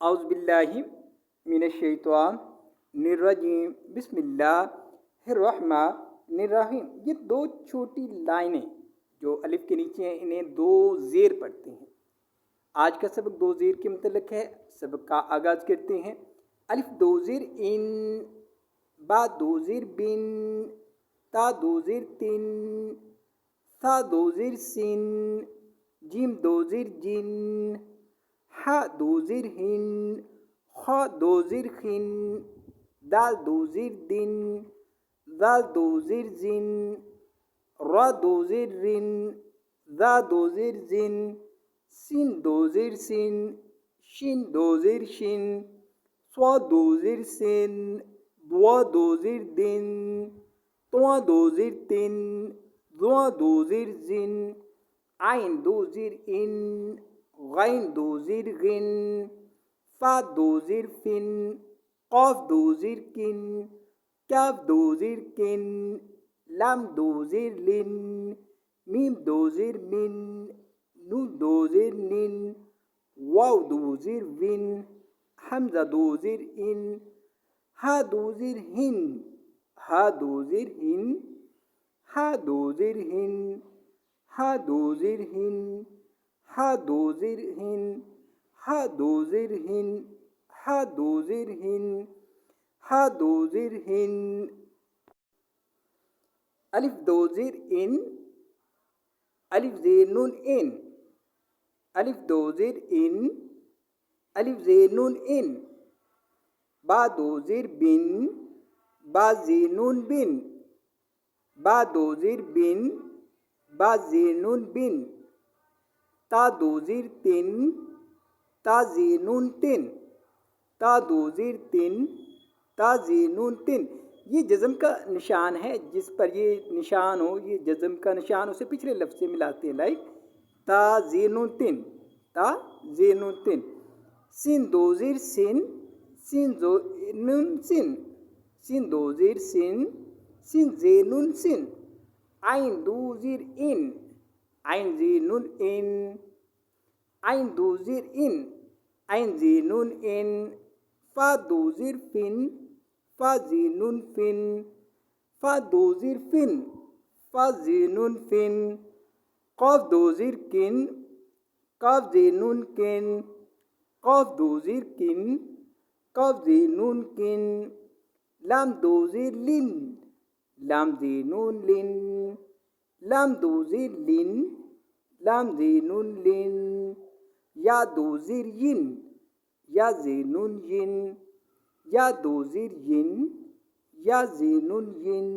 औज़ुबिल्लाहि मिनश्शैतानिर्रजीम बिस्मिल्लाहिर्रहमानिर्रहीम। ये दो छोटी लाइनें जो अलिफ के नीचे हैं, इन्हें दो ज़ेर पढ़ते हैं। आज का सबक दो ज़ेर के मुतल्लिक़ है। सबक का आगाज़ करते हैं। अलिफ दो ज़ेर इन, बा दो ज़ेर बिन, ता दो ज़ेर तिन, सा दो ज़ेर सिन, जीम दो ज़ेर जिन, हा दो ज़ेर हिन, ख दो ज़ेर खिन, दाल दो ज़ेर दिन, ज़ाल दो ज़ेर जिन, रा दो ज़ेर रिन, ज़ा दो ज़ेर जिन, सिन दो ज़ेर सिन, शिन दो ज़ेर शिन, स्वा दो ज़ेर सिन, दुआ दो ज़ेर दिन, तुआ दो ज़ेर तिन, जुआ दो ज़ेर जिन, आइन दो ज़ेर इन, गैन दो ज़ेर गिन, फा दो ज़ेर फिन, कौफ दो ज़ेर किन, काफ दो ज़ेर किन, लाम दो ज़ेर लिन, मीम दो ज़ेर मिन, नून दो ज़ेर निन, वाव दो ज़ेर विन, हमज़ा दो ज़ेर इन, हा दो ज़ेर हिन, हा दो ज़ेर हिन, हा दो ज़ेर हिन, हा दो ज़ेर हिन, हा दो ज़ेर हिन, हा दो ज़ेर हिन, हा दो ज़ेर हिन, हा दो ज़ेर हिन। अलिफ दो ज़ेर इन, अलिफ ज़ेर नून इन, अलिफ दो ज़ेर इन, अलिफ ज़ेर नून इन, बा दो ज़ेर बिन, बा ज़ेर नून बिन, बा दो ज़ेर बिन, बा ज़ेर नून बिन, ता दो ज़ेर तिन, ता ज़ेर नून तिन, ता दो ज़ेर तिन, ता ज़ेर नून तिन। ये जज़म का निशान है। जिस पर ये निशान हो, ये जज़म का निशान, उसे पिछले लफ्ज़ से मिलाते हैं। लाइक ता ज़ेर नून तिन, ता ज़ेर नून तिन। सिन दो ज़ेर सिन, सिन दो नून सिन, सिन दो ज़ेर सिन, सिन ज़ेर नून सिन। आइन दो ज़ेर इन, आइन ज़ेर नून इन, आइन दो ज़ेर इन, आइन ज़ेर नून इन, फा दो ज़ेर फिन, फा ज़ेर नून फिन, फा दो ज़ेर फिन, फा ज़ेर नून फिन, कौफ दो ज़ेर किन, काफ ज़ेर नून किन, कौफ दो ज़ेर किन, कौफ ज़ेर नून किन, लाम दो ज़ेर लिन, लाम ज़ेर नून लिन, लाम दो ज़ेर लिन, लाम ज़ेर नून लिन, या दो ज़ेर यिन, या ज़ेर नून यिन, या दो ज़ेर यिन, या ज़ेर नून यिन।